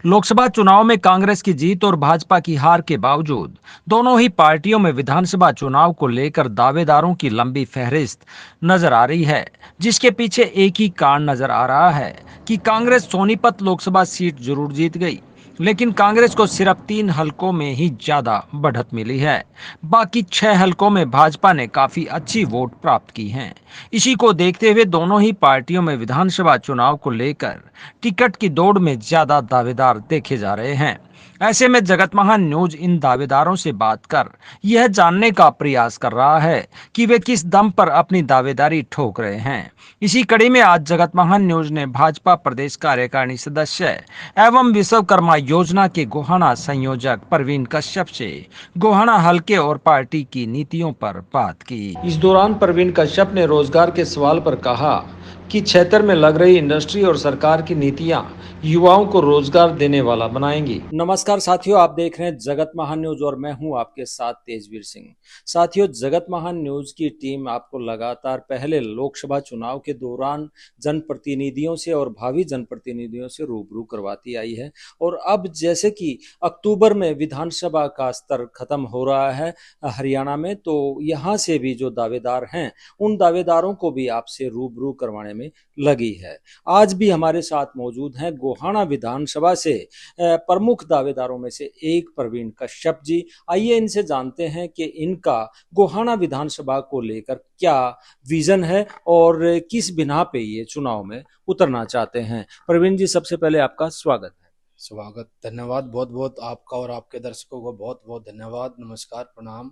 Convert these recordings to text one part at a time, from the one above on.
लोकसभा चुनाव में कांग्रेस की जीत और भाजपा की हार के बावजूद दोनों ही पार्टियों में विधानसभा चुनाव को लेकर दावेदारों की लंबी फहरिस्त नजर आ रही है, जिसके पीछे एक ही कारण नजर आ रहा है कि कांग्रेस सोनीपत लोकसभा सीट जरूर जीत गई, लेकिन कांग्रेस को सिर्फ 3 हलकों में ही ज्यादा बढ़त मिली है। बाकी 6 हलकों में भाजपा ने काफी अच्छी वोट प्राप्त की हैं। इसी को देखते हुए दोनों ही पार्टियों में विधानसभा चुनाव को लेकर टिकट की दौड़ में ज्यादा दावेदार देखे जा रहे हैं। ऐसे में जगत महान न्यूज इन दावेदारों से बात कर यह जानने का प्रयास कर रहा है कि वे किस दम पर अपनी दावेदारी ठोक रहे हैं। इसी कड़ी में आज जगत महान न्यूज ने भाजपा प्रदेश कार्यकारिणी सदस्य एवं विश्वकर्मा योजना के गोहाना संयोजक प्रवीण कश्यप से गोहाना हलके और पार्टी की नीतियों पर बात की। इस दौरान प्रवीण कश्यप ने रोजगार के सवाल पर कहा कि क्षेत्र में लग रही इंडस्ट्री और सरकार की नीतियां युवाओं को रोजगार देने वाला बनाएंगी। नमस्कार साथियों, आप देख रहे हैं जगत महान न्यूज और मैं हूं आपके साथ तेजवीर सिंह। साथियों, जगत महान न्यूज की टीम आपको लगातार पहले लोकसभा चुनाव के दौरान जनप्रतिनिधियों से और भावी जनप्रतिनिधियों से रूबरू करवाती आई है, और अब जैसे कि अक्टूबर में विधानसभा का स्तर खत्म हो रहा है हरियाणा में, तो यहाँ से भी जो दावेदार हैं उन दावेदारों को भी आपसे रूबरू करवाने में लगी है। आज भी हमारे साथ मौजूद हैं गोहाना विधानसभा से प्रमुख दावेदारों में से एक प्रवीण कश्यप जी। आइए इनसे जानते हैं कि इनका गोहाना विधानसभा को लेकर क्या विजन है और किस बिना पे ये चुनाव में उतरना चाहते हैं। प्रवीण जी, सबसे पहले आपका स्वागत है। स्वागत, धन्यवाद बहुत बहुत आपका और आपके दर्शकों को बहुत बहुत धन्यवाद। नमस्कार, प्रणाम।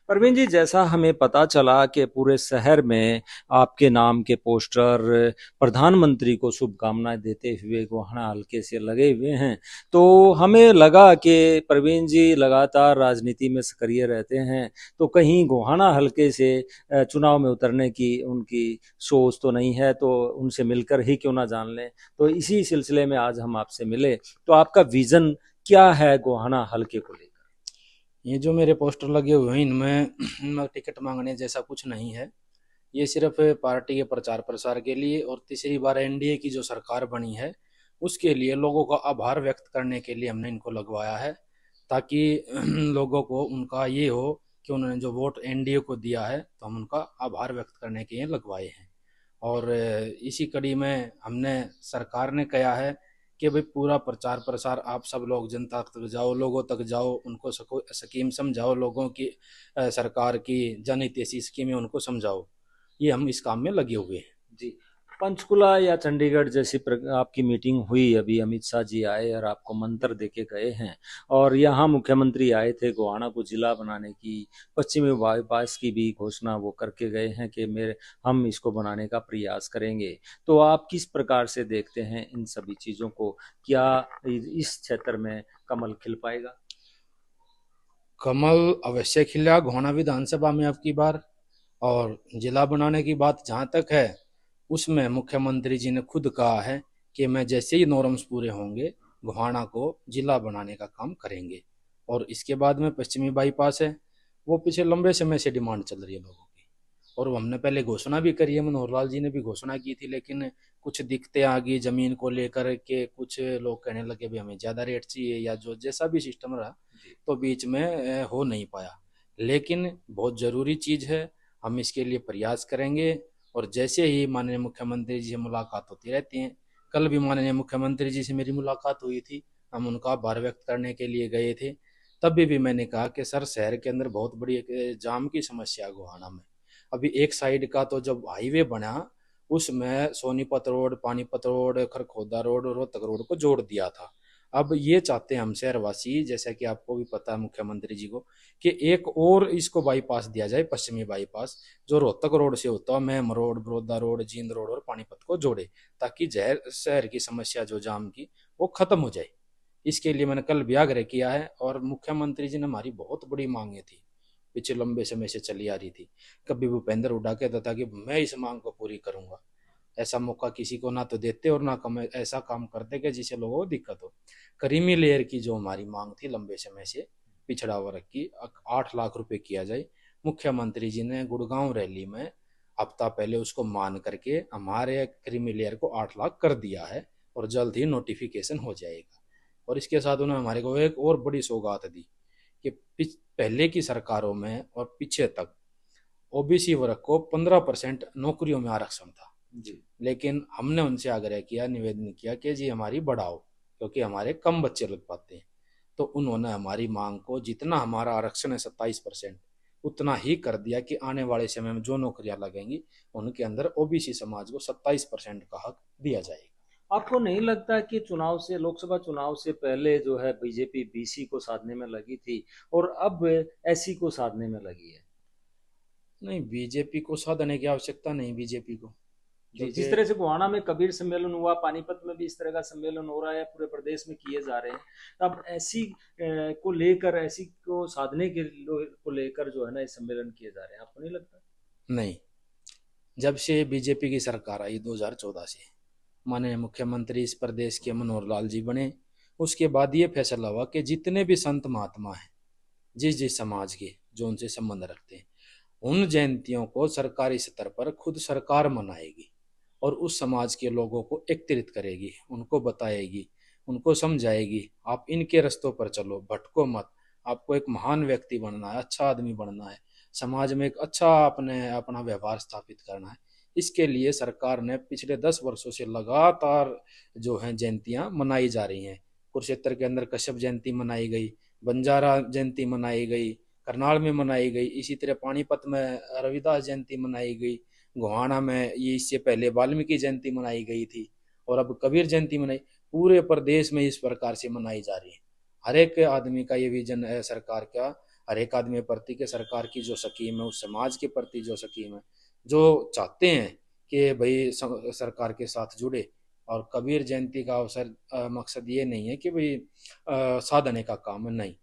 प्रवीण जी, जैसा हमें पता चला कि पूरे शहर में आपके नाम के पोस्टर प्रधानमंत्री को शुभकामनाएं देते हुए गोहाना हल्के से लगे हुए हैं, तो हमें लगा कि प्रवीण जी लगातार राजनीति में सक्रिय रहते हैं, तो कहीं गोहाना हल्के से चुनाव में उतरने की उनकी सोच तो नहीं है, तो उनसे मिलकर ही क्यों ना जान लें। तो इसी सिलसिले में आज हम आपसे मिले, तो आपका विजन क्या है गोहाना हल्के को लेकर। ये जो मेरे पोस्टर लगे हुए हैं इनमें टिकट मांगने जैसा कुछ नहीं है। ये सिर्फ पार्टी के प्रचार प्रसार के लिए और तीसरी बार एनडीए की जो सरकार बनी है उसके लिए लोगों का आभार व्यक्त करने के लिए हमने इनको लगवाया है, ताकि लोगों को उनका ये हो कि उन्होंने जो वोट एनडीए को दिया है तो हम उनका आभार व्यक्त करने के लिए लगवाए हैं। और इसी कड़ी में हमने सरकार ने कहा है कि भाई पूरा प्रचार प्रसार आप सब लोग जनता तक जाओ, लोगों तक जाओ, उनको स्कीम समझाओ, लोगों की सरकार की जनहितैषी स्कीमें उनको समझाओ। ये हम इस काम में लगे हुए हैं। जी, पंचकुला या चंडीगढ़ जैसी आपकी मीटिंग हुई, अभी अमित शाह जी आए और आपको मंत्र देके गए हैं, और यहाँ मुख्यमंत्री आए थे गोहाना को जिला बनाने की, पश्चिमी बाईपास की भी घोषणा वो करके गए हैं कि मेरे हम इसको बनाने का प्रयास करेंगे। तो आप किस प्रकार से देखते हैं इन सभी चीजों को, क्या इस क्षेत्र में कमल खिल पाएगा। कमल अवश्य खिला गोहाना विधानसभा में अब की बार। और जिला बनाने की बात जहां तक है उसमें मुख्यमंत्री जी ने खुद कहा है कि मैं जैसे ही नॉर्म्स पूरे होंगे गोहाना को जिला बनाने का काम करेंगे। और इसके बाद में पश्चिमी बाईपास है, वो पिछले लंबे समय से डिमांड चल रही है लोगों की, और वो हमने पहले घोषणा भी करी है, मनोहर लाल जी ने भी घोषणा की थी, लेकिन कुछ दिक्कतें आ गई जमीन को लेकर के। कुछ लोग कहने लगे भी हमें ज्यादा रेट चाहिए या जो जैसा भी सिस्टम रहा, तो बीच में हो नहीं पाया। लेकिन बहुत जरूरी चीज है, हम इसके लिए प्रयास करेंगे। और जैसे ही माननीय मुख्यमंत्री जी से मुलाकात होती रहती है, कल भी माननीय मुख्यमंत्री जी से मेरी मुलाकात हुई थी, हम उनका आभार व्यक्त करने के लिए गए थे। तब भी मैंने कहा कि सर शहर के अंदर बहुत बड़ी एक जाम की समस्या है गोहाना में। अभी एक साइड का तो जब हाईवे बना उसमें Sonipat road, Panipat road, Kharkhoda road और रोहतक रोड को जोड़ दिया था। अब ये चाहते हैं हम शहरवासी, जैसा कि आपको भी पता है मुख्यमंत्री जी को, कि एक और इसको बाईपास दिया जाए, पश्चिमी बाईपास जो रोहतक रोड से होता है, ma'am road, Baroda road, Jind road और पानीपत को जोड़े, ताकि जहर शहर की समस्या जो जाम की वो खत्म हो जाए। इसके लिए मैंने कल भी आग्रह किया है, और मुख्यमंत्री जी ने हमारी बहुत बड़ी मांगे थी, पिछले लंबे समय से चली आ रही थी। कभी भूपेंद्र हुड्डा कहता था कि मैं इस मांग को पूरी करूंगा। ऐसा मौका किसी को ना तो देते और ना कम ऐसा काम करते कि जिससे लोगों को दिक्कत हो। करीमी लेयर की जो हमारी मांग थी लंबे समय से, पिछड़ा वर्ग की, 8 लाख रुपए किया जाए, मुख्यमंत्री जी ने गुड़गांव रैली में हफ्ता पहले उसको मान करके हमारे क्रीमी लेयर को 8 लाख कर दिया है, और जल्द ही नोटिफिकेशन हो जाएगा। और इसके साथ उन्होंने हमारे को एक और बड़ी सौगात दी कि पहले की सरकारों में और पीछे तक ओबीसी वर्ग को 15% नौकरियों में आरक्षण था जी लेकिन हमने उनसे आग्रह किया, निवेदन किया कि जी हमारी बढ़ाओ क्योंकि हमारे कम बच्चे लग पाते हैं। तो उन्होंने हमारी मांग को, जितना हमारा आरक्षण है 27%, उतना ही कर दिया कि आने वाले समय में जो नौकरियां लगेंगी उनके अंदर ओबीसी समाज को 27% का हक दिया जाएगा। आपको नहीं लगता कि चुनाव से, लोकसभा चुनाव से पहले जो है बीजेपी बीसी को साधने में लगी थी और अब एससी को साधने में लगी है? नहीं, बीजेपी को साधने की आवश्यकता नहीं बीजेपी को, जी, क्योंकि जिस तरह से गोहाना में कबीर सम्मेलन हुआ, पानीपत में भी इस तरह का सम्मेलन हो रहा है, पूरे प्रदेश में किए जा रहे हैं। अब एससी को लेकर, एससी को साधने के को लेकर जो है ना, ये सम्मेलन किए जा रहे हैं, आपको नहीं लगता? नहीं, जब से बीजेपी की सरकार आई 2014 से, माननीय मुख्यमंत्री इस प्रदेश के मनोहर लाल जी बने, उसके बाद ये फैसला हुआ कि जितने भी संत महात्मा हैं, जिस जिस समाज के जो उनसे संबंध रखते हैं, उन जयंतियों को सरकारी स्तर पर खुद सरकार मनाएगी और उस समाज के लोगों को एकत्रित करेगी, उनको बताएगी, उनको समझाएगी, आप इनके रास्तों पर चलो, भटको मत, आपको एक महान व्यक्ति बनना है, अच्छा आदमी बनना है, समाज में एक अच्छा अपने अपना व्यवहार स्थापित करना है। इसके लिए सरकार ने पिछले 10 वर्षों से लगातार जो है जयंतियां मनाई जा रही हैं। कुरुक्षेत्र के अंदर कश्यप जयंती मनाई गई, बंजारा जयंती मनाई गई, करनाल में मनाई गई, इसी तरह पानीपत में रविदास जयंती मनाई गई, गोहाना में ये इससे पहले वाल्मीकि जयंती मनाई गई थी और अब कबीर जयंती मनाई। पूरे प्रदेश में इस प्रकार से मनाई जा रही है। हर एक आदमी का ये विजन है सरकार का, हर एक आदमी के प्रति के सरकार की जो स्कीम है, उस समाज के प्रति जो स्कीम है, जो चाहते हैं कि भाई सरकार के साथ जुड़े। और कबीर जयंती का अवसर मकसद ये नहीं है कि भाई साधने का काम है, नहीं,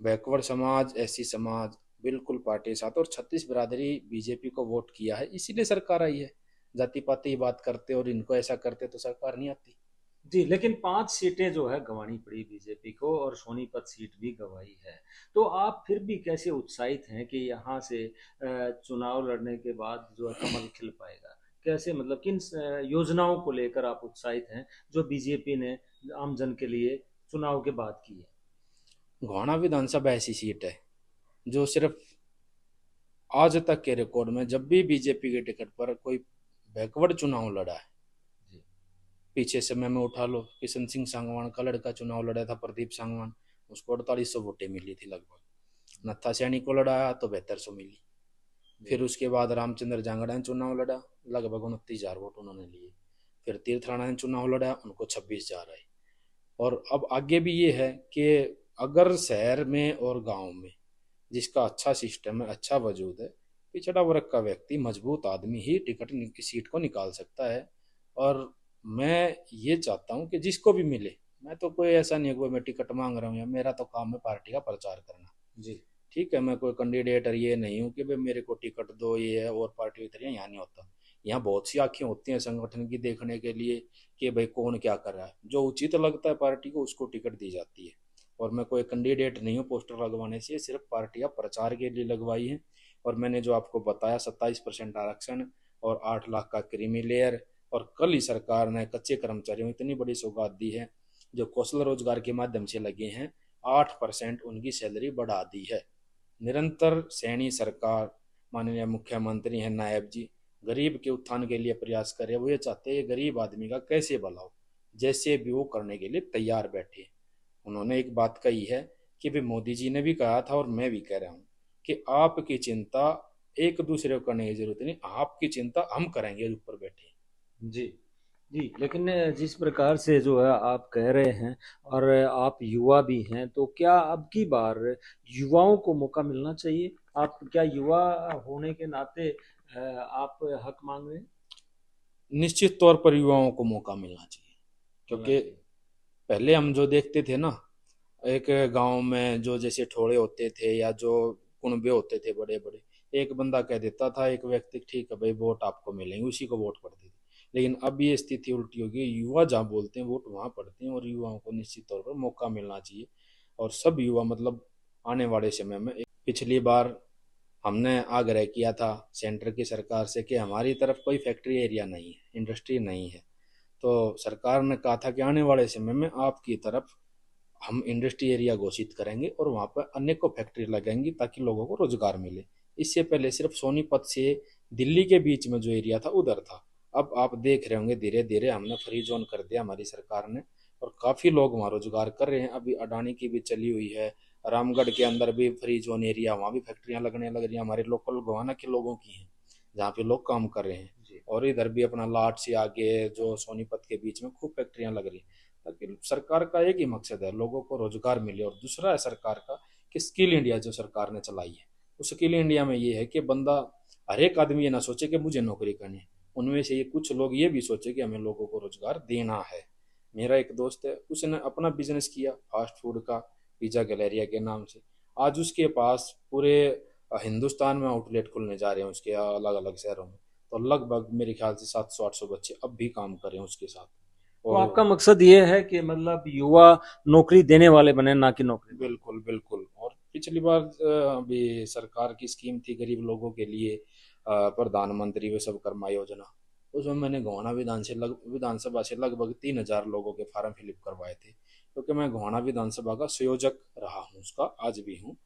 बैकवर्ड समाज, एससी समाज बिल्कुल पार्टी साथ, और 36 बिरादरी बीजेपी को वोट किया है, इसीलिए सरकार आई है। जाति पाति की बात करते और इनको ऐसा करते तो सरकार नहीं आती। जी, लेकिन 5 सीटें जो है गंवानी पड़ी बीजेपी को और सोनीपत सीट भी गंवाई है। तो आप फिर भी कैसे उत्साहित हैं कि यहाँ से चुनाव लड़ने के बाद जो है कमल खिल पाएगा? कैसे, मतलब किन योजनाओं को लेकर आप उत्साहित हैं जो बीजेपी ने आम जन के लिए चुनाव के बाद की है? गोहाना विधानसभा ऐसी सीट है जो सिर्फ आज तक के रिकॉर्ड में जब भी बीजेपी के टिकट पर कोई बैकवर्ड चुनाव लड़ा है, जी पीछे समय में उठा लो, किशन सिंह सांगवान का लड़का चुनाव लड़ा था, प्रदीप सांगवान, उसको 4800 वोटें मिली थी लगभग। नत्था सैनी को लड़ाया तो 7200 मिली। फिर उसके बाद रामचंद्र जांगड़ा ने चुनाव लड़ा, लगभग 29,000 वोट उन्होंने लिए। फिर तीर्थ राणा ने चुनाव लड़ा, उनको 26,000 आए। और अब आगे भी ये है कि अगर शहर में और गांव में जिसका अच्छा सिस्टम है, अच्छा वजूद है, पिछड़ा वर्ग का व्यक्ति, मजबूत आदमी ही टिकट की सीट को निकाल सकता है। और मैं ये चाहता हूँ कि जिसको भी मिले, मैं तो कोई ऐसा नहीं है कोई मैं टिकट मांग रहा हूँ, या मेरा तो काम है पार्टी का प्रचार करना। जी ठीक है, मैं कोई कैंडिडेट ये नहीं हूँ कि भाई मेरे को टिकट दो, ये है, और पार्टी की तरह यहाँ नहीं होता। यहाँ बहुत सी आंखें होती हैं संगठन की देखने के लिए कि भाई कौन क्या कर रहा है, जो उचित लगता है पार्टी को उसको टिकट दी जाती है। और मैं कोई कैंडिडेट नहीं हूँ पोस्टर लगवाने से, सिर्फ पार्टी का प्रचार के लिए लगवाई है। और मैंने जो आपको बताया 27% आरक्षण और 8 लाख का क्रीमी लेयर, और कल ही सरकार ने कच्चे कर्मचारियों को इतनी बड़ी सौगात दी है जो कौशल रोजगार के माध्यम से लगे हैं, 8% उनकी सैलरी बढ़ा दी है। निरंतर सैनी सरकार, माननीय मुख्यमंत्री हैं नायब जी, गरीब के उत्थान के लिए प्रयास कर रहे हैं। वो ये चाहते हैं गरीब आदमी का कैसे भला हो, जैसे भी वो करने के लिए तैयार बैठे। उन्होंने एक बात कही है कि भाई मोदी जी ने भी कहा था और मैं भी कह रहा हूँ कि आपकी चिंता एक दूसरे को करने की जरूरत नहीं, आपकी चिंता हम करेंगे ऊपर बैठे। जी जी, लेकिन जिस प्रकार से जो है आप कह रहे हैं और आप युवा भी हैं, तो क्या अब की बार युवाओं को मौका मिलना चाहिए? आप क्या युवा होने के नाते आप हक मांग रहे हैं? निश्चित तौर पर युवाओं को मौका मिलना चाहिए, मिलना क्योंकि चाहिए। पहले हम जो देखते थे ना, एक गांव में जो जैसे ठोड़े होते थे या जो कुनबे होते थे बड़े बड़े, एक बंदा कह देता था, एक व्यक्ति, ठीक है भाई वोट आपको मिलेंगे, उसी को वोट पड़ती थी। लेकिन अब ये स्थिति उल्टी हो गई, युवा जहाँ बोलते हैं वोट वहाँ पड़ते हैं, और युवाओं को निश्चित तौर पर मौका मिलना चाहिए। और सब युवा मतलब आने वाले समय में, पिछली बार हमने आग्रह किया था सेंटर की सरकार से कि हमारी तरफ कोई फैक्ट्री एरिया नहीं है, इंडस्ट्री नहीं है, तो सरकार ने कहा था कि आने वाले समय में आपकी तरफ हम इंडस्ट्री एरिया घोषित करेंगे और वहाँ पर अनेकों फैक्ट्री लगाएंगी ताकि लोगों को रोजगार मिले। इससे पहले सिर्फ सोनीपत से दिल्ली के बीच में जो एरिया था उधर था। अब आप देख रहे होंगे धीरे धीरे हमने फ्री जोन कर दिया हमारी सरकार ने, और काफ़ी लोग वहाँ रोजगार कर रहे हैं। अभी अडानी की भी चली हुई है, रामगढ़ के अंदर भी फ्री जोन एरिया, वहाँ भी फैक्ट्रियाँ लगने लग रही हैं, हमारे लोकल गोहाना के लोगों की हैं जहाँ पे लोग काम कर रहे हैं। और इधर भी अपना लाट से आगे जो सोनीपत के बीच में खूब फैक्ट्रियाँ लग रही हैं, ताकि सरकार का एक ही मकसद है लोगों को रोजगार मिले। और दूसरा है सरकार का कि स्किल इंडिया जो सरकार ने चलाई है, उस स्किल इंडिया में ये है कि बंदा, हर एक आदमी ये ना सोचे कि मुझे नौकरी करनी है, उनमें से ये कुछ लोग ये भी सोचे कि हमें लोगों को रोजगार देना है। मेरा एक दोस्त है, उसने अपना बिजनेस किया फास्ट फूड का, पिज्जा गैलेरिया के नाम से। आज उसके पास पूरे हिंदुस्तान में आउटलेट खुलने जा रहे हैं उसके, अलग अलग शहरों में। तो लगभग मेरे ख्याल से 700-800 बच्चे अब भी काम कर रहे हैं उसके साथ। तो और आपका मकसद ये है कि मतलब युवा नौकरी देने वाले बने, ना कि नौकरी देने। बिल्कुल बिल्कुल। और पिछली बार अभी सरकार की स्कीम थी गरीब लोगों के लिए, प्रधानमंत्री विश्वकर्मा योजना, उसमें मैंने गोहाना विधानसभा से लगभग 3,000 लोगों के फार्म फिलअप करवाए थे, क्योंकि मैं गोहाना विधानसभा का संयोजक रहा हूँ, उसका आज भी हूँ।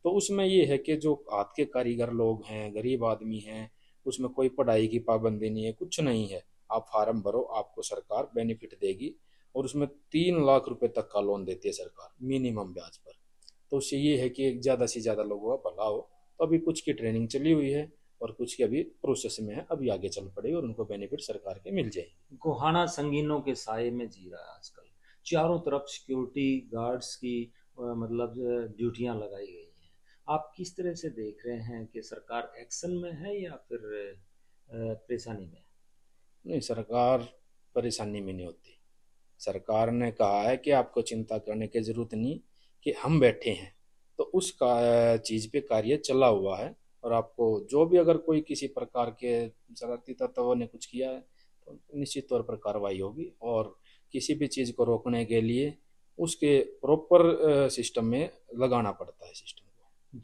तो उसमें ये है कि जो हाथ के कारीगर लोग हैं, गरीब आदमी हैं, उसमें कोई पढ़ाई की पाबंदी नहीं है, कुछ नहीं है। आप फार्म भरो, आपको सरकार बेनिफिट देगी, और उसमें 3 लाख रुपए तक का लोन देती है सरकार मिनिमम ब्याज पर। तो उससे ये है कि ज़्यादा से ज़्यादा लोगों का भला हो। तो अभी कुछ की ट्रेनिंग चली हुई है और कुछ की अभी प्रोसेस में है, अभी आगे चल पड़ेगी और उनको बेनिफिट सरकार के मिल जाएगी। गोहाना संगीनों के साये में जी रहा है आजकल। चारों तरफ सिक्योरिटी गार्ड्स की मतलब ड्यूटियां लगाई गई हैं। आप किस तरह से देख रहे हैं कि सरकार एक्शन में है या फिर परेशानी में है? नहीं, सरकार परेशानी में नहीं होती। सरकार ने कहा है कि आपको चिंता करने की जरूरत नहीं, कि हम बैठे हैं। तो उस चीज़ पे कार्य चला हुआ है, और आपको जो भी अगर कोई किसी प्रकार के शरारती तत्वों ने कुछ किया है तो निश्चित तौर पर कार्रवाई होगी। और किसी भी चीज़ को रोकने के लिए उसके प्रॉपर सिस्टम में लगाना पड़ता है सिस्टम को।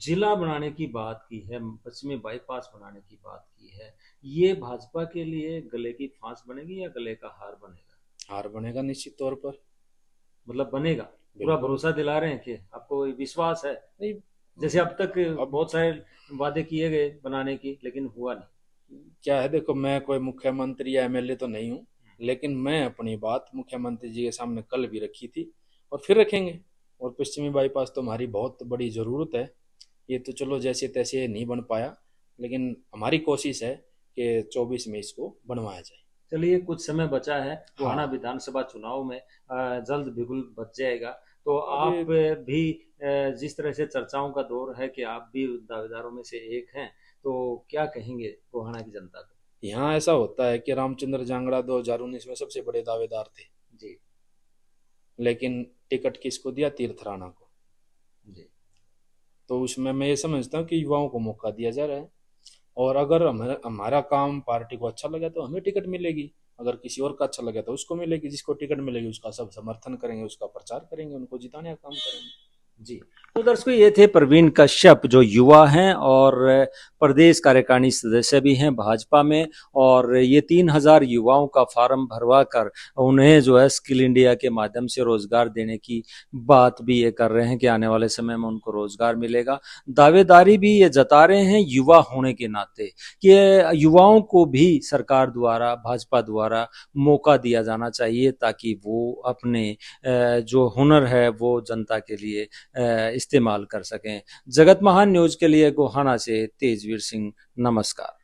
जिला बनाने की बात की है, पश्चिमी बाईपास बनाने की बात की है, ये भाजपा के लिए गले की फांस बनेगी या गले का हार बनेगा? हार बनेगा निश्चित तौर पर। मतलब बनेगा, पूरा बिल्कुल। भरोसा दिला रहे हैं कि आपको विश्वास है? नहीं, जैसे अब तक अब बहुत सारे वादे किए गए बनाने की, लेकिन हुआ नहीं। क्या है, देखो मैं कोई मुख्यमंत्री या एमएलए तो नहीं हूँ, लेकिन मैं अपनी बात मुख्यमंत्री जी के सामने कल भी रखी थी और फिर रखेंगे। और पश्चिमी बाईपास तो हमारी बहुत बड़ी ज़रूरत है। ये तो चलो जैसे तैसे नहीं बन पाया, लेकिन हमारी कोशिश है कि 24 में इसको बनवाया जाए। चलिए, कुछ समय बचा है, गोहाना हाँ। विधानसभा चुनाव में जल्द बिगुल बच जाएगा। तो अभी आप भी जिस तरह से चर्चाओं का दौर है कि आप भी दावेदारों में से एक हैं, तो क्या कहेंगे गोहाना की जनता को? यहाँ ऐसा होता है कि रामचंद्र जांगड़ा 2019 में सबसे बड़े दावेदार थे, जी। लेकिन टिकट किसको दिया? तीर्थ राणा को। जी। तो उसमें मैं ये समझता हूँ कि युवाओं को मौका दिया जा रहा है, और अगर हमारा काम पार्टी को अच्छा लगा तो हमें टिकट मिलेगी, अगर किसी और का अच्छा लगा तो उसको मिलेगी। जिसको टिकट मिलेगी उसका सब समर्थन करेंगे, उसका प्रचार करेंगे, उनको जिताने का काम करेंगे। जी। तो दर्शकों, ये थे प्रवीण कश्यप, जो युवा हैं और प्रदेश कार्यकारिणी सदस्य भी हैं भाजपा में। और ये 3,000 युवाओं का फार्म भरवा कर उन्हें जो है स्किल इंडिया के माध्यम से रोजगार देने की बात भी ये कर रहे हैं कि आने वाले समय में उनको रोजगार मिलेगा। दावेदारी भी ये जता रहे हैं युवा होने के नाते कि युवाओं को भी सरकार द्वारा, भाजपा द्वारा मौका दिया जाना चाहिए, ताकि वो अपने जो हुनर है वो जनता के लिए इस्तेमाल कर सकें। जगत महान न्यूज के लिए गोहाना से तेजवीर सिंह, नमस्कार।